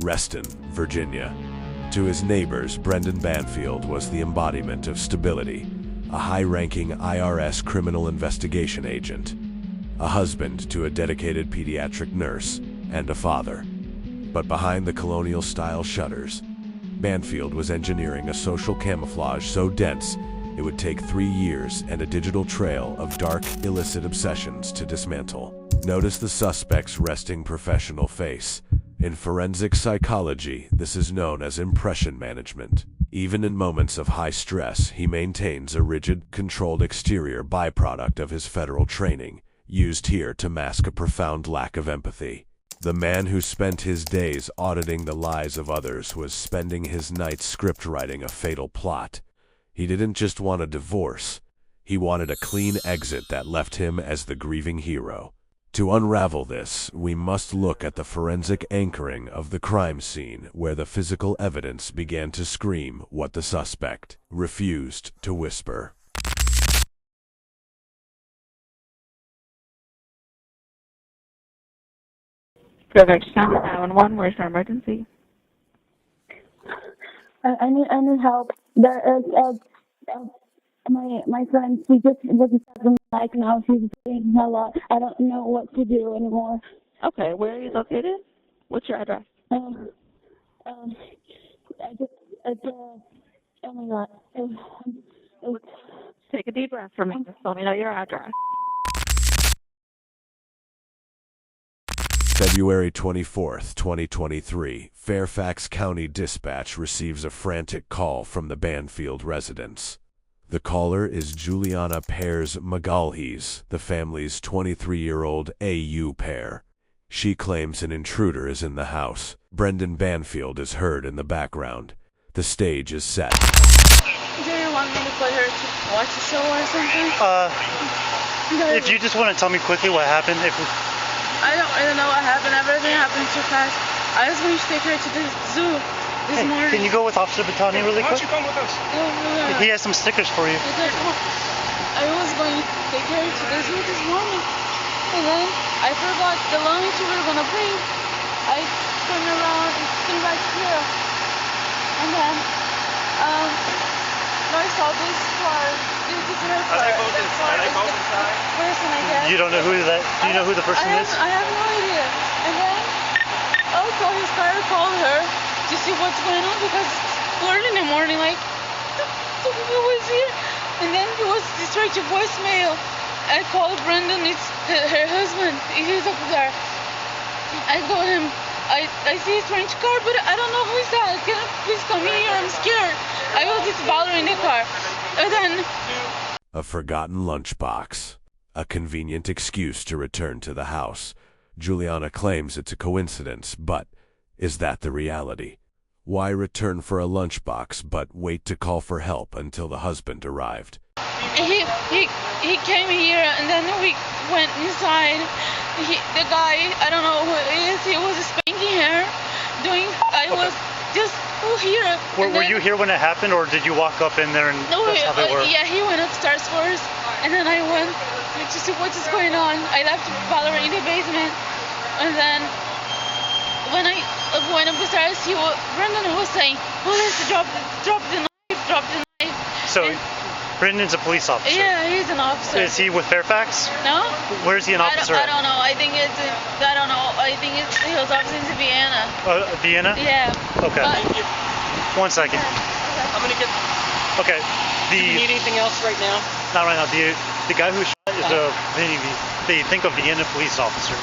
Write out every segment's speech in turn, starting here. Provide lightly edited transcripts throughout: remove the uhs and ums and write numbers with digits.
Reston, Virginia. To his neighbors, Brendan Banfield was the embodiment of stability, a high-ranking IRS criminal investigation agent, a husband to a dedicated pediatric nurse, and a father. But behind the colonial-style shutters, Banfield was engineering a social camouflage so dense it would take 3 years and a digital trail of dark, illicit obsessions to dismantle. Notice the suspect's resting professional face. In forensic psychology, this is known as impression management. Even in moments of high stress, he maintains a rigid, controlled exterior byproduct of his federal training, used here to mask a profound lack of empathy. The man who spent his days auditing the lies of others was spending his nights script writing a fatal plot. He didn't just want a divorce, he wanted a clean exit that left him as the grieving hero. To unravel this, we must look at the forensic anchoring of the crime scene, where the physical evidence began to scream what the suspect refused to whisper. Perfect. 911, where's your emergency? I need help. My friend, she just was stuck like now. She's doing a lot. I don't know what to do anymore. Okay, where are you located? What's your address? Oh my God. Take a deep breath for me. Just let me know your address. February 24th, 2023, Fairfax County Dispatch receives a frantic call from the Banfield residence. The caller is Juliana Peres Magalhães, the family's 23-year-old AU pair. She claims an intruder is in the house. Brendan Banfield is heard in the background. The stage is set. Do you want me to put her to watch a show or something? If you just want to tell me quickly what happened. I don't really know what happened. Everything happened too fast. I was going to take her to the zoo this morning. Can you go with Officer Batani really quick? Why don't you come with us? Yeah. He has some stickers for you. I was going to take her to the zoo this morning. And then I forgot the lunch we were going to bring. I turned around and came back here. And then I saw this car. This is her car. Are they both inside? Person, I guess. You don't know who that? Do you know who the person is? I have no idea. And then I'll call his car, call her to see what's going on because early in the morning, like, who was here? And then he was straight to voicemail. I called Brendan, it's her husband. He's up there. I called him. I see a strange car, but I don't know who is that. Can you please come in here? I'm scared. I was just bothering the car. And then A forgotten lunchbox. A convenient excuse to return to the house. Juliana claims it's a coincidence, but is that the reality? Why return for a lunchbox but wait to call for help until the husband arrived? he came here and then we went inside. The guy, I don't know who it is, he was spanking her. I was just here. Were you here when it happened, or did you walk up in there and that's how they were? Yeah, he went upstairs first, and then I went to see what is going on. I left Valerie in the basement, and then when I went upstairs, Brendan was saying, "Police, drop the knife." So, Brendan's a police officer. Yeah, he's an officer. Is he with Fairfax? No. Where is he an officer? I don't know. I think he was officer in Vienna. Vienna? Yeah. Okay. 1 second. Okay. I'm gonna get. Okay. Do you need anything else right now? Not right now. The guy who shot is they think a Vienna police officer.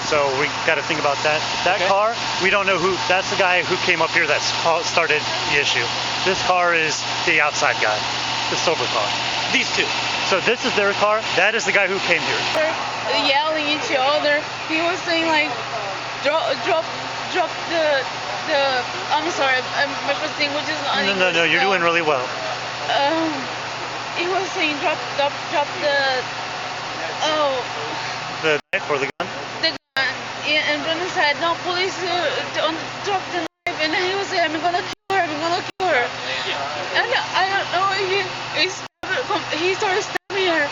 So we got to think about that. That car, we don't know who. That's the guy who came up here that started the issue. This car is the outside guy, the silver car. These two. So this is their car. That is the guy who came here. They're yelling at each other. He was saying like, drop the. I'm sorry, my first language is not English. No, you're doing really well. He was saying drop the. The knife or the gun? The gun. And Brendan said, no, police, don't drop the knife. And he was saying, I'm gonna kill her. And I don't know, he started stabbing her.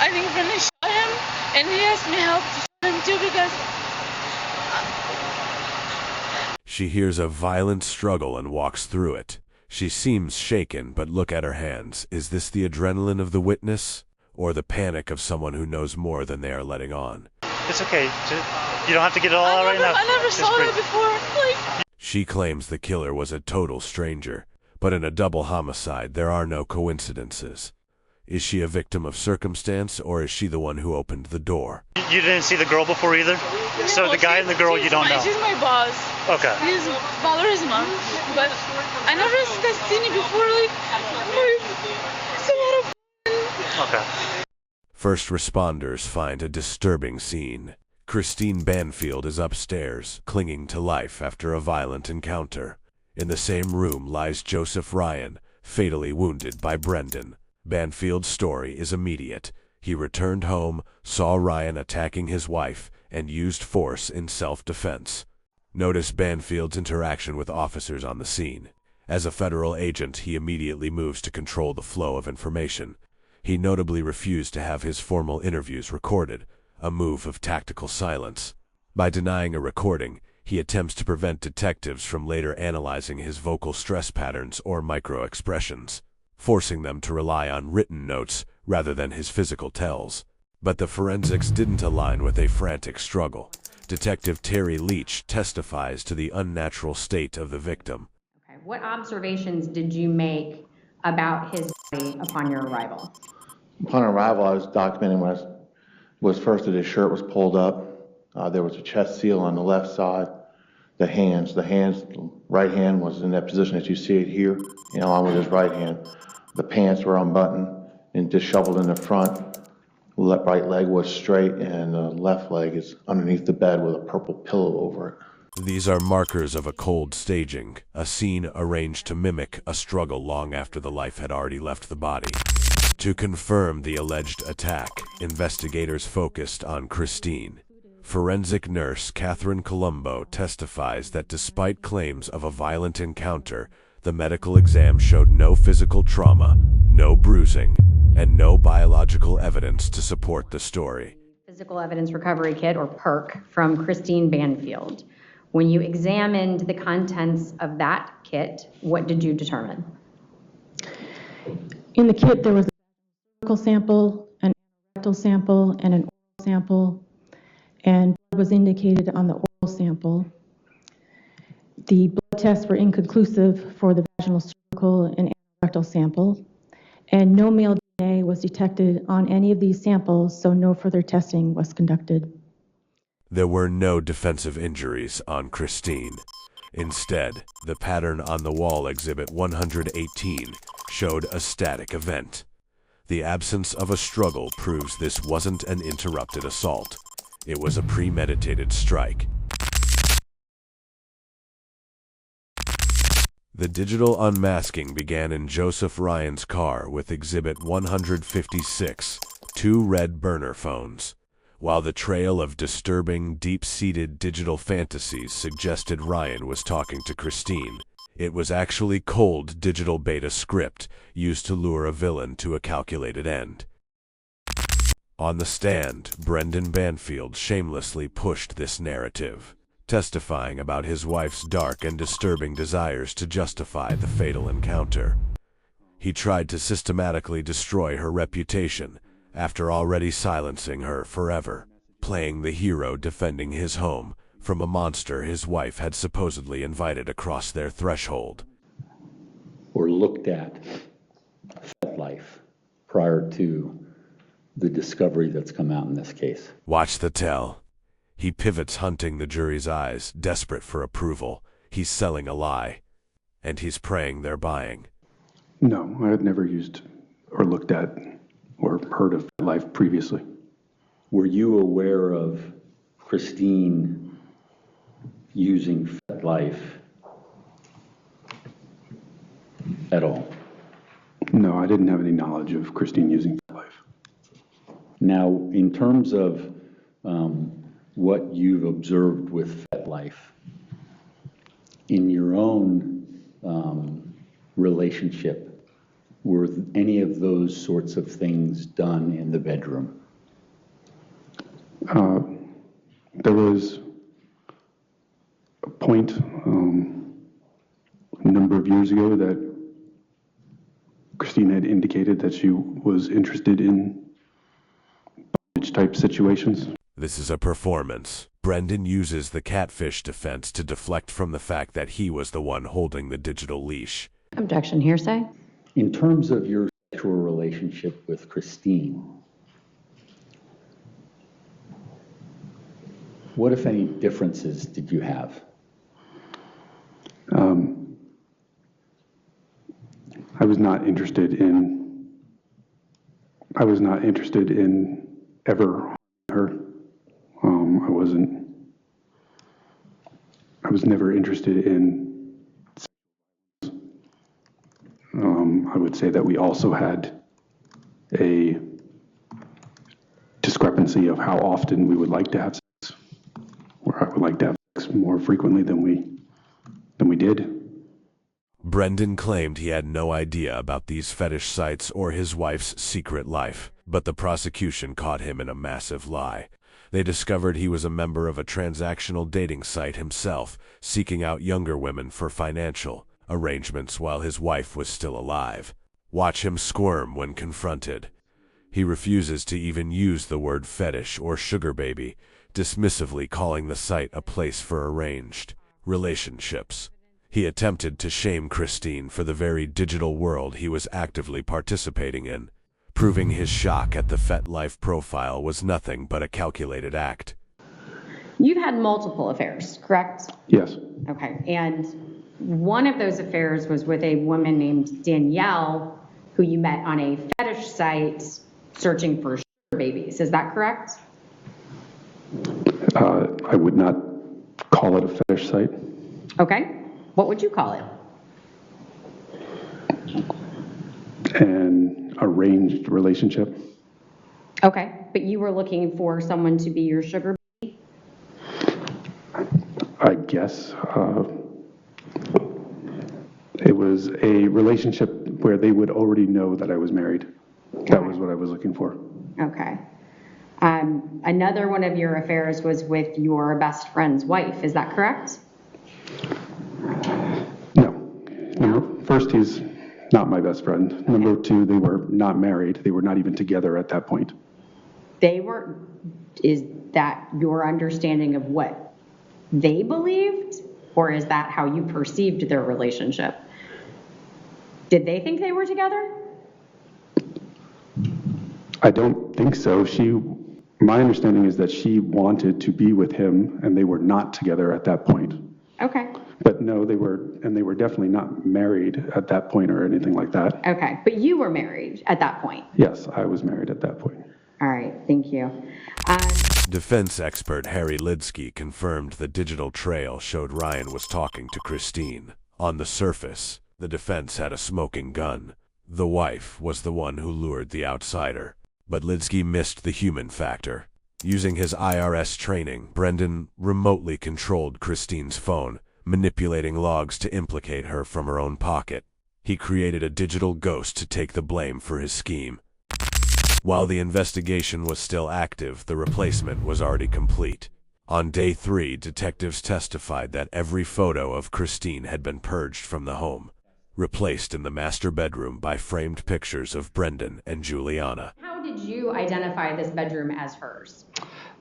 I think Brendan shot him, and he asked me help to shoot him too because She hears a violent struggle and walks through it. She seems shaken, but look at her hands. Is this the adrenaline of the witness, or the panic of someone who knows more than they are letting on? It's okay. You don't have to get it all out right now. I never saw her before. She claims the killer was a total stranger, but in a double homicide, there are no coincidences. Is she a victim of circumstance, or is she the one who opened the door? You didn't see the girl before either? So the guy and the girl you don't know? She's my boss. Okay. He's Valerie's mom. But I never seen it before. It's a lot of Okay. First responders find a disturbing scene. Christine Banfield is upstairs, clinging to life after a violent encounter. In the same room lies Joseph Ryan, fatally wounded by Brendan. Banfield's story is immediate. He returned home, saw Ryan attacking his wife, and used force in self-defense. Notice Banfield's interaction with officers on the scene. As a federal agent, he immediately moves to control the flow of information. He notably refused to have his formal interviews recorded, a move of tactical silence. By denying a recording, he attempts to prevent detectives from later analyzing his vocal stress patterns or micro-expressions, forcing them to rely on written notes rather than his physical tells. But the forensics didn't align with a frantic struggle. Detective Terry Leach testifies to the unnatural state of the victim. Okay. What observations did you make about his body upon your arrival? Upon arrival, I was documenting was first that his shirt was pulled up. There was a chest seal on the left side. The hands, right hand was in that position that you see it here, along with his right hand. The pants were unbuttoned and disheveled in the front. Right leg was straight, and the left leg is underneath the bed with a purple pillow over it. These are markers of a cold staging, a scene arranged to mimic a struggle long after the life had already left the body. To confirm the alleged attack, investigators focused on Christine. Forensic nurse Catherine Colombo testifies that despite claims of a violent encounter, the medical exam showed no physical trauma, no bruising, and no biological evidence to support the story. Physical Evidence Recovery Kit, or PERK, from Christine Banfield. When you examined the contents of that kit, what did you determine? In the kit, there was a cervical sample, an rectal sample, and an oral sample, and blood was indicated on the oral sample. The blood tests were inconclusive for the vaginal, cervical, and rectal sample, and no male DNA was detected on any of these samples, so no further testing was conducted. There were no defensive injuries on Christine. Instead, the pattern on the wall exhibit 118 showed a static event. The absence of a struggle proves this wasn't an interrupted assault. It was a premeditated strike. The digital unmasking began in Joseph Ryan's car with Exhibit 156, 2 red burner phones. While the trail of disturbing, deep-seated digital fantasies suggested Ryan was talking to Christine, it was actually cold digital beta script used to lure a villain to a calculated end. On the stand, Brendan Banfield shamelessly pushed this narrative, testifying about his wife's dark and disturbing desires to justify the fatal encounter. He tried to systematically destroy her reputation after already silencing her forever, playing the hero defending his home from a monster his wife had supposedly invited across their threshold. Or looked at life prior to the discovery that's come out in this case. Watch the tell. He pivots, hunting the jury's eyes, desperate for approval. He's selling a lie, and he's praying they're buying. No, I had never used or looked at or heard of life previously. Were you aware of Christine using FetLife at all? No, I didn't have any knowledge of Christine using FetLife. Now, in terms of what you've observed with FetLife, in your own relationship, were any of those sorts of things done in the bedroom? There was point a number of years ago that Christine had indicated that she was interested in bondage-type situations. This is a performance. Brendan uses the catfish defense to deflect from the fact that he was the one holding the digital leash. Objection, hearsay. In terms of your sexual relationship with Christine, what, if any, differences did you have? I was not interested in ever harming her. I was never interested in, I would say that we also had a discrepancy of how often we would like to have sex, or I would like to have sex more frequently than we did. Brendan claimed he had no idea about these fetish sites or his wife's secret life, but the prosecution caught him in a massive lie. They discovered he was a member of a transactional dating site himself, seeking out younger women for financial arrangements while his wife was still alive. Watch him squirm when confronted. He refuses to even use the word fetish or sugar baby, dismissively calling the site a place for arranged relationships. He attempted to shame Christine for the very digital world he was actively participating in, proving his shock at the FetLife profile was nothing but a calculated act. You've had multiple affairs, correct? Yes. Okay, and one of those affairs was with a woman named Danielle, who you met on a fetish site searching for sugar babies. Is that correct? I would not call it a fetish site. Okay. What would you call it? An arranged relationship. Okay, but you were looking for someone to be your sugar baby? I guess. It was a relationship where they would already know that I was married. That was what I was looking for. Okay. Another one of your affairs was with your best friend's wife. Is that correct? No. First, he's not my best friend. Number two, they were not married. They were not even together at that point. They were. Is that your understanding of what they believed, or is that how you perceived their relationship? Did they think they were together? I don't think so. My understanding is that she wanted to be with him, and they were not together at that point. Okay. But no, they were definitely not married at that point or anything like that. Okay, but you were married at that point? Yes, I was married at that point. All right, thank you. Defense expert Harry Lidsky confirmed the digital trail showed Ryan was talking to Christine. On the surface, the defense had a smoking gun. The wife was the one who lured the outsider. But Lidsky missed the human factor. Using his IRS training, Brendan remotely controlled Christine's phone, manipulating logs to implicate her from her own pocket. He created a digital ghost to take the blame for his scheme. While the investigation was still active, the replacement was already complete. On day 3, detectives testified that every photo of Christine had been purged from the home, replaced in the master bedroom by framed pictures of Brendan and Juliana. How did you identify this bedroom as hers?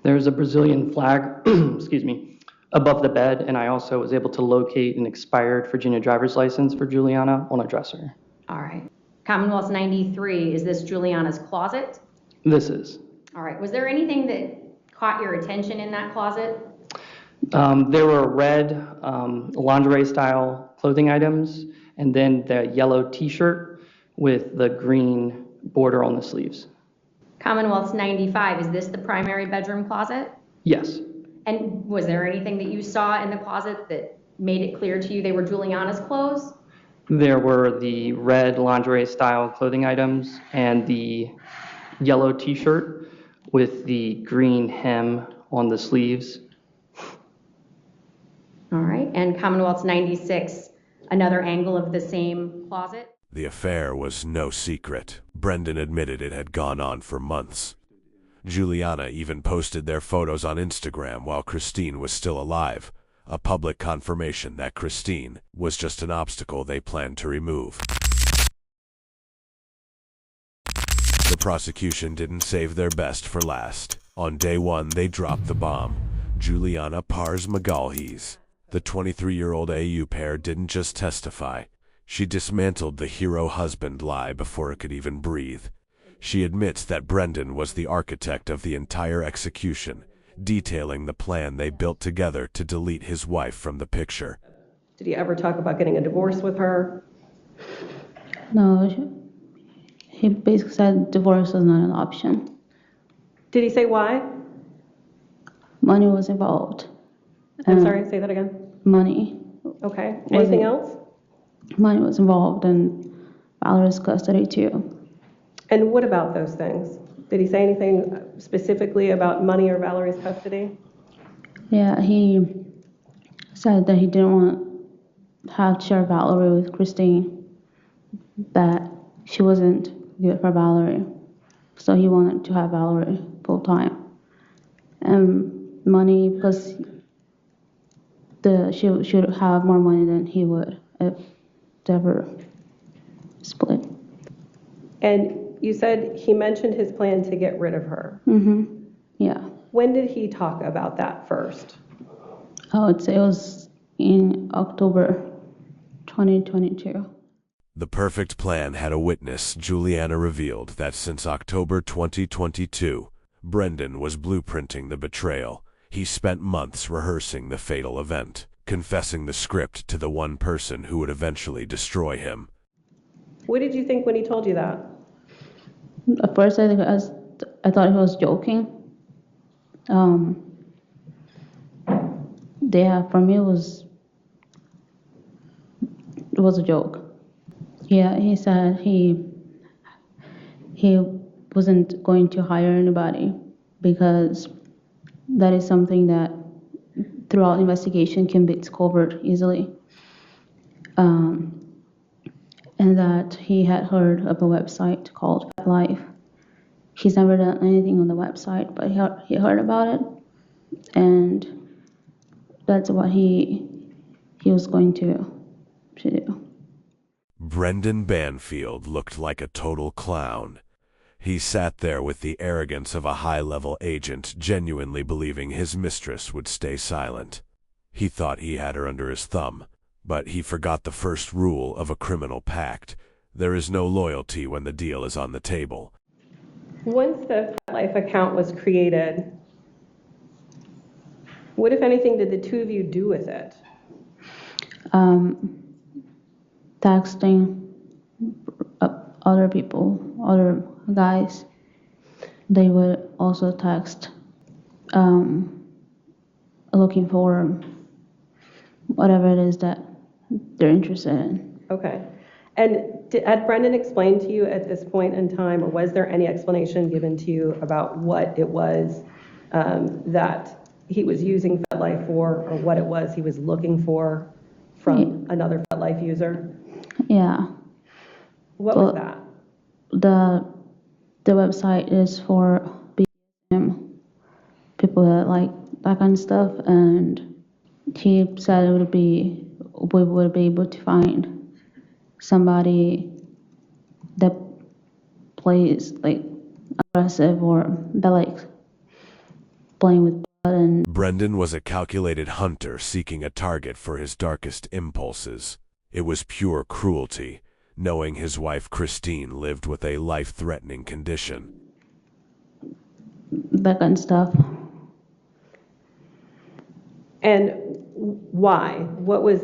There's a Brazilian flag, excuse me, above the bed, and I also was able to locate an expired Virginia driver's license for Juliana on a dresser. All right. Commonwealth 93, is this Juliana's closet? This is. All right. Was there anything that caught your attention in that closet? There were red lingerie-style clothing items, and then the yellow t-shirt with the green border on the sleeves. Commonwealth's 95, is this the primary bedroom closet? Yes. And was there anything that you saw in the closet that made it clear to you they were Juliana's clothes? There were the red lingerie-style clothing items and the yellow t-shirt with the green hem on the sleeves. All right. And Commonwealth's 96, another angle of the same closet? The affair was no secret. Brendan admitted it had gone on for months. Juliana even posted their photos on Instagram while Christine was still alive, a public confirmation that Christine was just an obstacle they planned to remove. The prosecution didn't save their best for last. On day one, they dropped the bomb. Juliana Peres Magalhães. The 23-year-old AU pair didn't just testify. She dismantled the hero husband lie before it could even breathe. She admits that Brendan was the architect of the entire execution, detailing the plan they built together to delete his wife from the picture. Did he ever talk about getting a divorce with her? No, he basically said divorce was not an option. Did he say why? Money was involved. I'm sorry, say that again. Money. Okay. Anything else? Money was involved in Valerie's custody too. And what about those things? Did he say anything specifically about money or Valerie's custody? Yeah, he said that he didn't want to have to share Valerie with Christine, that she wasn't good for Valerie. So he wanted to have Valerie full time. And money, because she should have more money than he would if they ever split. And you said he mentioned his plan to get rid of her. Mm-hmm. Yeah. When did he talk about that first? I would say it was in October 2022. The perfect plan had a witness. Juliana revealed that since October 2022, Brendan was blueprinting the betrayal. He spent months rehearsing the fatal event, confessing the script to the one person who would eventually destroy him. What did you think when he told you that? At first, I thought he was joking. For me, it was a joke. Yeah, he said he wasn't going to hire anybody because that is something that throughout investigation can be discovered easily. And that he had heard of a website called Life. He's never done anything on the website, but he heard about it, and that's what he was going to do. Brendan Banfield looked like a total clown. He sat there with the arrogance of a high-level agent, genuinely believing his mistress would stay silent. He thought he had her under his thumb, but he forgot the first rule of a criminal pact. There is no loyalty when the deal is on the table. Once the Life account was created, what, if anything, did the two of you do with it? Texting other people, other guys. They would also text looking for whatever it is that they're interested in. Okay. And had Brendan explained to you at this point in time, or was there any explanation given to you about what it was that he was using FetLife for, or what it was he was looking for from another FetLife user? Yeah. What was that? The website is for people that like that kind of stuff, and he said we would be able to find somebody that plays like aggressive or that likes playing with blood. And Brendan was a calculated hunter seeking a target for his darkest impulses. It was pure cruelty, knowing his wife Christine lived with a life-threatening condition. that kind of stuff. And why? What was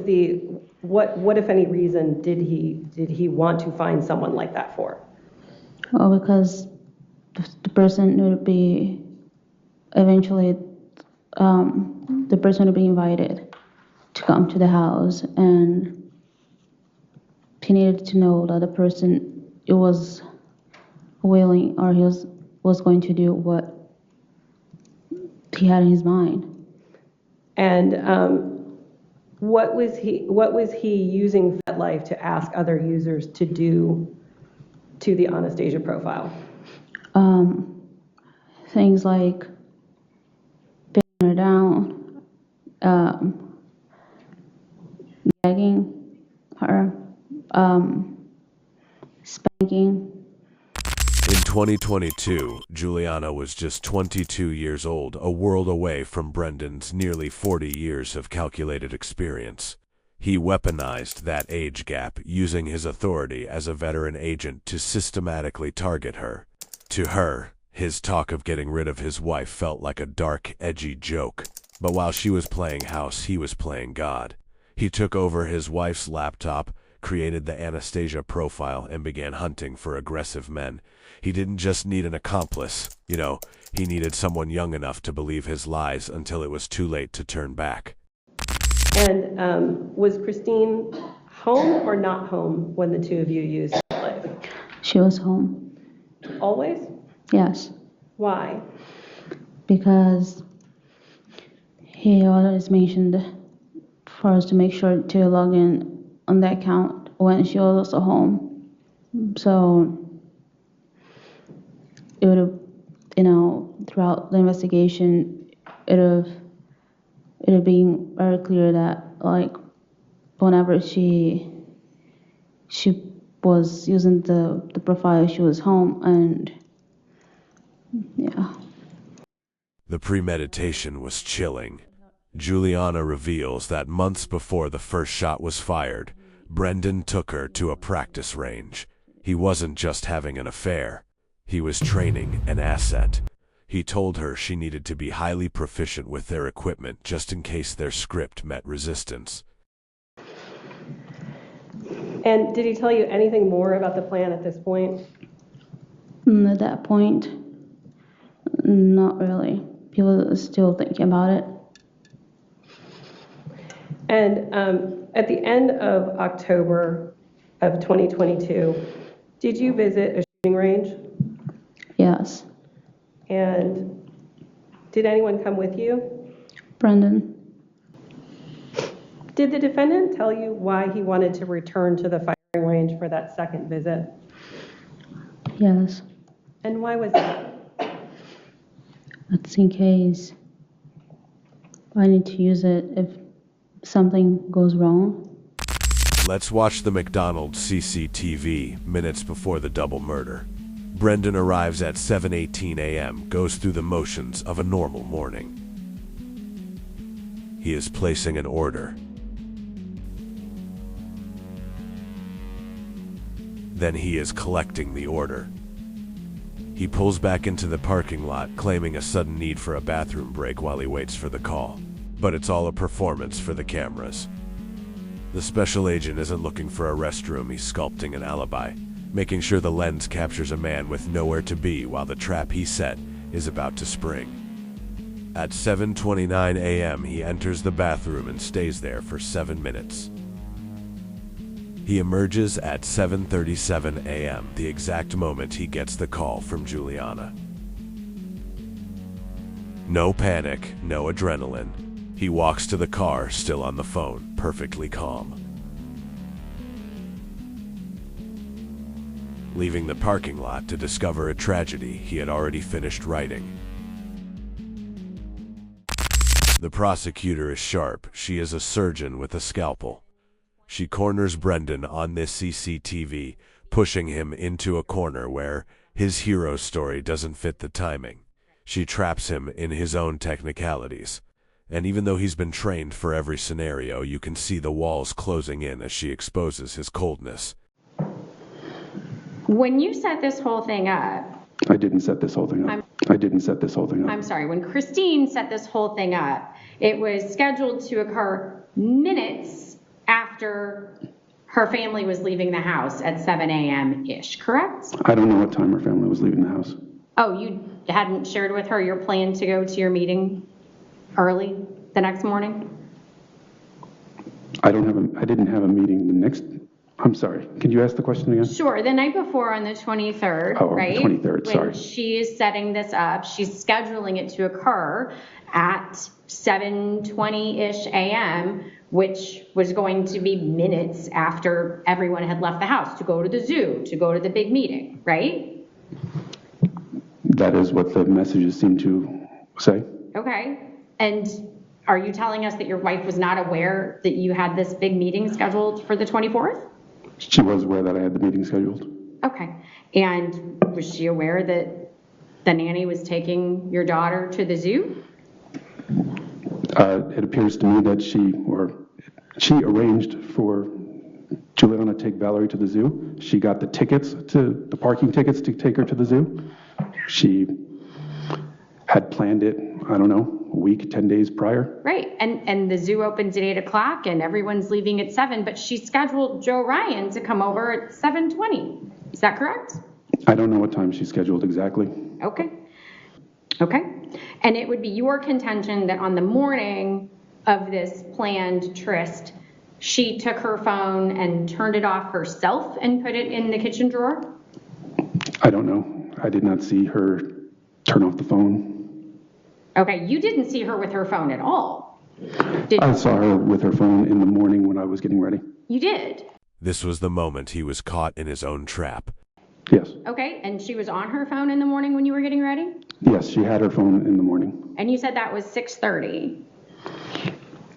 what if any reason did he want to find someone like that for? Well, because the person would be eventually the person would be invited to come to the house, and he needed to know that the person was willing, or he was going to do what he had in his mind. And what was he using FetLife to ask other users to do to the Anastasia profile? Things like pinning her down, begging her, spanking. In 2022, Juliana was just 22 years old, a world away from Brendan's nearly 40 years of calculated experience. He weaponized that age gap, using his authority as a veteran agent to systematically target her. To her, his talk of getting rid of his wife felt like a dark, edgy joke. But while she was playing house, he was playing God. He took over his wife's laptop, created the Anastasia profile, and began hunting for aggressive men. He didn't just need an accomplice. He needed someone young enough to believe his lies until it was too late to turn back. And was Christine home or not home when the two of you used life? She was home. Always? Yes. Why? Because he always mentioned for us to make sure to log in on the account when she was also home. So it would have, throughout the investigation, it would have been very clear that, like, whenever she was using the profile, she was home, and yeah. The premeditation was chilling. Juliana reveals that months before the first shot was fired, Brendan took her to a practice range. He wasn't just having an affair. He was training an asset. He told her she needed to be highly proficient with their equipment just in case their script met resistance. And did he tell you anything more about the plan at this point? At that point, not really. People are still thinking about it. And at the end of October of 2022, did you visit a shooting range? Yes. And did anyone come with you? Brendan. Did the defendant tell you why he wanted to return to the firing range for that second visit? Yes. And why was that? That's in case I need to use it if something goes wrong. Let's watch the McDonald CCTV minutes before the double murder. Brendan arrives at 7:18 a.m., goes through the motions of a normal morning. He is placing an order. Then he is collecting the order. He pulls back into the parking lot, claiming a sudden need for a bathroom break while he waits for the call. But it's all a performance for the cameras. The special agent isn't looking for a restroom, he's sculpting an alibi, making sure the lens captures a man with nowhere to be while the trap he set is about to spring. At 7:29 a.m., he enters the bathroom and stays there for 7 minutes. He emerges at 7:37 a.m., the exact moment he gets the call from Juliana. No panic, no adrenaline. He walks to the car, still on the phone, perfectly calm. Leaving the parking lot to discover a tragedy he had already finished writing. The prosecutor is sharp. She is a surgeon with a scalpel. She corners Brendan on this CCTV, pushing him into a corner where his hero story doesn't fit the timing. She traps him in his own technicalities. And even though he's been trained for every scenario, you can see the walls closing in as she exposes his coldness. When you set this whole thing up... I didn't set this whole thing up. I didn't set this whole thing up. I'm sorry. When Christine set this whole thing up, it was scheduled to occur minutes after her family was leaving the house at 7 a.m.-ish, correct? I don't know what time her family was leaving the house. Oh, you hadn't shared with her your plan to go to your meeting early the next morning? I didn't have a meeting the next... I'm sorry. Can you ask the question again? Sure. The night before on the 23rd, right? Oh, the 23rd, sorry. When she is setting this up, she's scheduling it to occur at 7:20-ish a.m., which was going to be minutes after everyone had left the house to go to the zoo, to go to the big meeting, right? That is what the messages seem to say. Okay. And Are you telling us that your wife was not aware that you had this big meeting scheduled for the 24th? She was aware that I had the meeting scheduled. Okay. And was she aware that the nanny was taking your daughter to the zoo? It appears to me that she arranged for Juliana to take Valerie to the zoo. She got the parking tickets to take her to the zoo. She had planned it, I don't know, a week, 10 days prior. Right. And the zoo opens at 8 o'clock and everyone's leaving at 7, but she scheduled Joe Ryan to come over at 7:20. Is that correct? I don't know what time she scheduled exactly. Okay. Okay. And it would be your contention that on the morning of this planned tryst, she took her phone and turned it off herself and put it in the kitchen drawer? I don't know. I did not see her turn off the phone. Okay, you didn't see her with her phone at all. I saw her with her phone in the morning when I was getting ready. You did? This was the moment he was caught in his own trap. Yes. Okay, and she was on her phone in the morning when you were getting ready? Yes, she had her phone in the morning. And you said that was 6:30?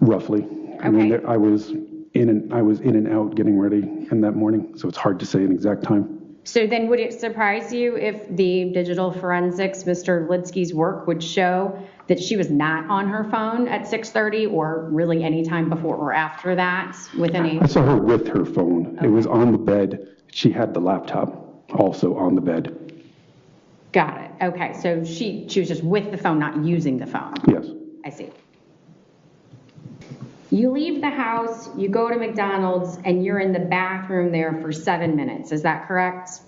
Roughly. I mean, Okay. I was in and out getting ready in that morning, so it's hard to say an exact time. So then would it surprise you if the digital forensics, Mr. Lidsky's work, would show that she was not on her phone at 6:30 or really any time before or after that with any? I saw her with her phone. Okay. It was on the bed. She had the laptop also on the bed. Got it. Okay, so she was just with the phone, not using the phone. Yes. I see. You leave the house, you go to McDonald's, and you're in the bathroom there for 7 minutes. Is that correct?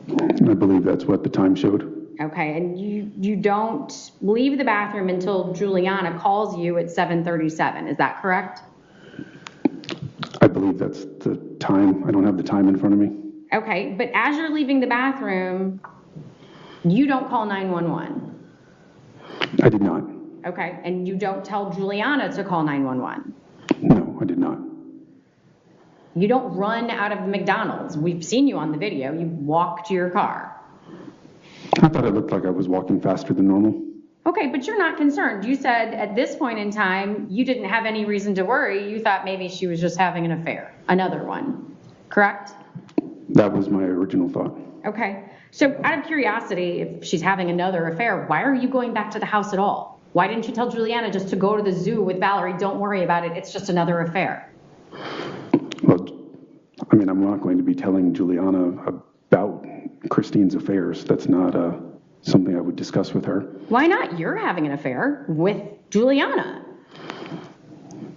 I believe that's what the time showed. Okay, and you don't leave the bathroom until Juliana calls you at 7:37. Is that correct? I believe that's the time. I don't have the time in front of me. Okay, but as you're leaving the bathroom, you don't call 911. I did not. Okay, and you don't tell Juliana to call 911. No, I did not. You don't run out of McDonald's. We've seen you on the video. You walk to your car. I thought it looked like I was walking faster than normal. Okay, but you're not concerned. You said at this point in time, you didn't have any reason to worry. You thought maybe she was just having an affair, another one, correct? That was my original thought. Okay, so out of curiosity, if she's having another affair, why are you going back to the house at all? Why didn't you tell Juliana just to go to the zoo with Valerie? Don't worry about it. It's just another affair. Well, I mean, I'm not going to be telling Juliana about Christine's affairs. That's not something I would discuss with her. Why not? You're having an affair with Juliana.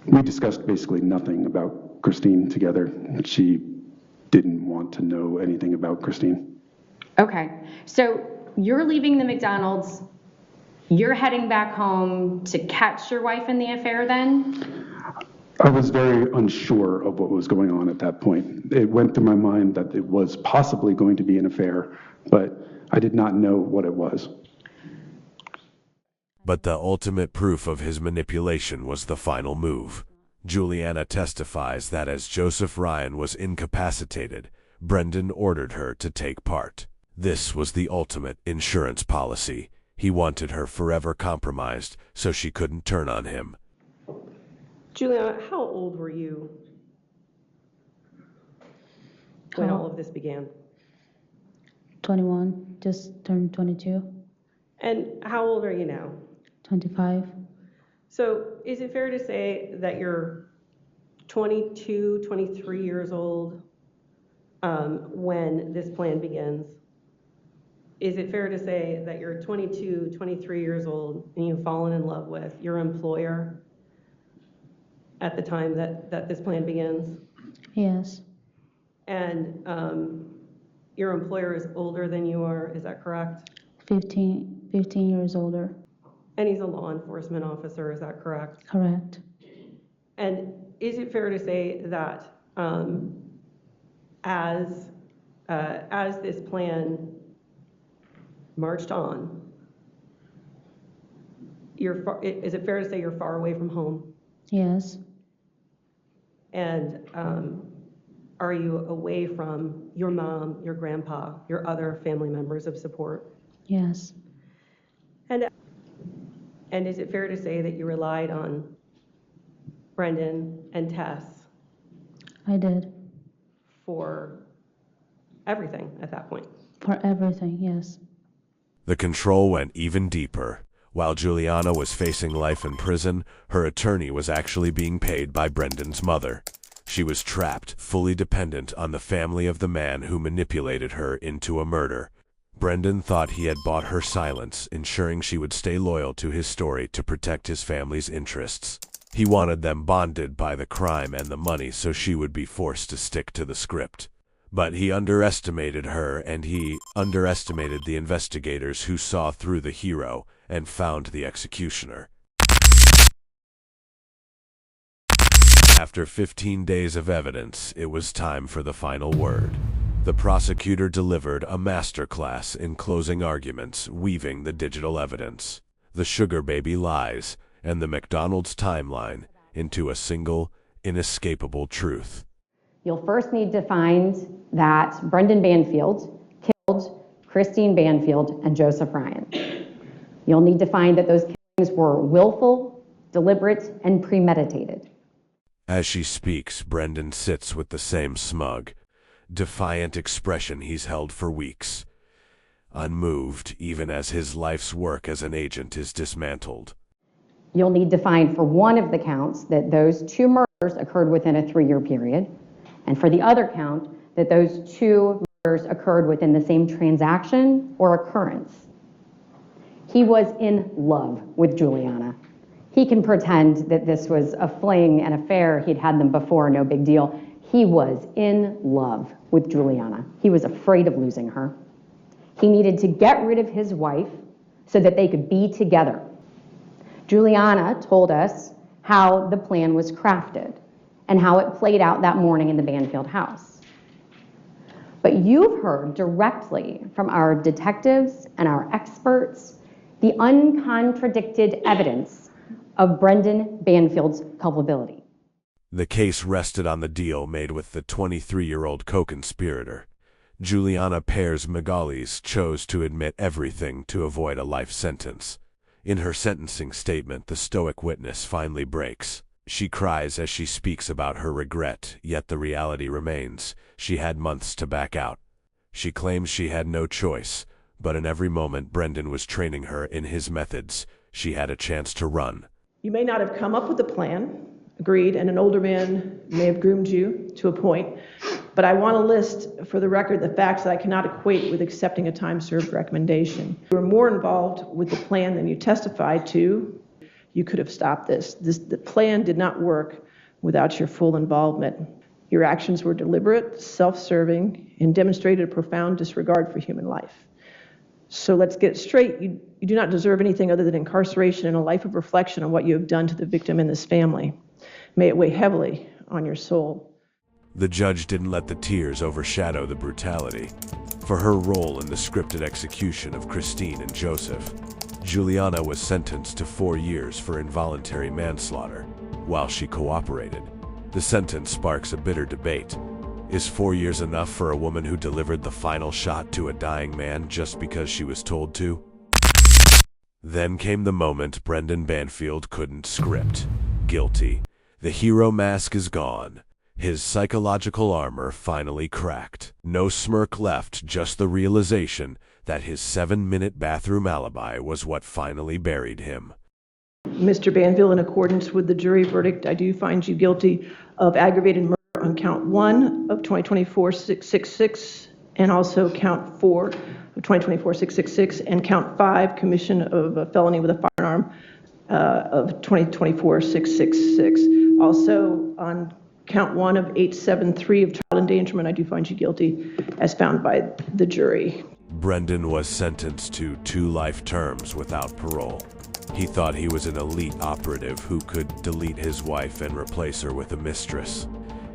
We discussed basically nothing about Christine together. She didn't want to know anything about Christine. Okay, so you're leaving the McDonald's. You're heading back home to catch your wife in the affair then? I was very unsure of what was going on at that point. It went through my mind that it was possibly going to be an affair, but I did not know what it was. But the ultimate proof of his manipulation was the final move. Juliana testifies that as Joseph Ryan was incapacitated, Brendan ordered her to take part. This was the ultimate insurance policy. He wanted her forever compromised so she couldn't turn on him. Juliana, how old were you when all of this began? 21, just turned 22. And how old are you now? 25. So is it fair to say that you're 22, 23 years old when this plan begins? Is it fair to say that you're 22, 23 years old and you've fallen in love with your employer at the time that this plan begins? Yes. And your employer is older than you are, is that correct? 15 years older. And he's a law enforcement officer, is that correct? Correct. And is it fair to say that as this plan marched on, is it fair to say you're far away from home? Yes. And are you away from your mom, your grandpa, your other family members of support? Yes. And is it fair to say that you relied on Brendan and Tess I did. for everything at that point. For everything, yes. The control went even deeper. While Juliana was facing life in prison, her attorney was actually being paid by Brendan's mother. She was trapped, fully dependent on the family of the man who manipulated her into a murder. Brendan thought he had bought her silence, ensuring she would stay loyal to his story to protect his family's interests. He wanted them bonded by the crime and the money so she would be forced to stick to the script. But he underestimated her, and he underestimated the investigators who saw through the hero and found the executioner. After 15 days of evidence, it was time for the final word. The prosecutor delivered a masterclass in closing arguments, weaving the digital evidence, the sugar baby lies, and the McDonald's timeline into a single, inescapable truth. You'll first need to find that Brendan Banfield killed Christine Banfield and Joseph Ryan. You'll need to find that those killings were willful, deliberate, and premeditated. As she speaks, Brendan sits with the same smug, defiant expression he's held for weeks, unmoved even as his life's work as an agent is dismantled. You'll need to find for one of the counts that those two murders occurred within a 3-year period, and for the other count that those two murders occurred within the same transaction or occurrence. He was in love with Juliana. He can pretend that this was a fling, an affair, he'd had them before, no big deal. He was in love with Juliana. He was afraid of losing her. He needed to get rid of his wife so that they could be together. Juliana told us how the plan was crafted and how it played out that morning in the Banfield house. But you've heard directly from our detectives and our experts the uncontradicted evidence of Brendan Banfield's culpability. The case rested on the deal made with the 23-year-old co-conspirator. Juliana Peres Magalhães chose to admit everything to avoid a life sentence. In her sentencing statement, the stoic witness finally breaks. She cries as she speaks about her regret, yet the reality remains. She had months to back out. She claims she had no choice, but in every moment Brendan was training her in his methods. She had a chance to run. You may not have come up with a plan, agreed, and an older man may have groomed you to a point, but I want to list for the record the facts that I cannot equate with accepting a time-served recommendation. You were more involved with the plan than you testified to. You could have stopped this. The plan did not work without your full involvement. Your actions were deliberate, self-serving, and demonstrated a profound disregard for human life. So let's get it straight. You do not deserve anything other than incarceration and a life of reflection on what you have done to the victim and this family. May it weigh heavily on your soul. The judge didn't let the tears overshadow the brutality. For her role in the scripted execution of Christine and Joseph, Juliana was sentenced to 4 years for involuntary manslaughter, while she cooperated. The sentence sparks a bitter debate. Is 4 years enough for a woman who delivered the final shot to a dying man just because she was told to? Then came the moment Brendan Banfield couldn't script. Guilty. The hero mask is gone. His psychological armor finally cracked. No smirk left, just the realization that his 7-minute bathroom alibi was what finally buried him. Mr. Banfield, in accordance with the jury verdict, I do find you guilty of aggravated murder on count 1 of 2024-666 and also count 4 of 2024-666 and count 5, commission of a felony with a firearm of 2024-666. Also on count 1 of 873 of child endangerment, I do find you guilty as found by the jury. Brendan was sentenced to 2 life terms without parole. He thought he was an elite operative who could delete his wife and replace her with a mistress.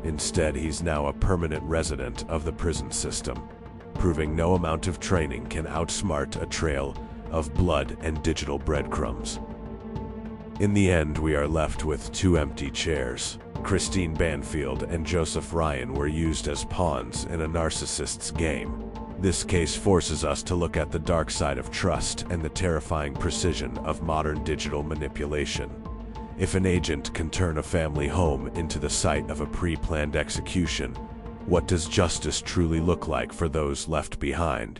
Instead, he's now a permanent resident of the prison system, proving no amount of training can outsmart a trail of blood and digital breadcrumbs. In the end, we are left with 2 empty chairs. Christine Banfield and Joseph Ryan were used as pawns in a narcissist's game. This case forces us to look at the dark side of trust and the terrifying precision of modern digital manipulation. If an agent can turn a family home into the site of a pre-planned execution, what does justice truly look like for those left behind?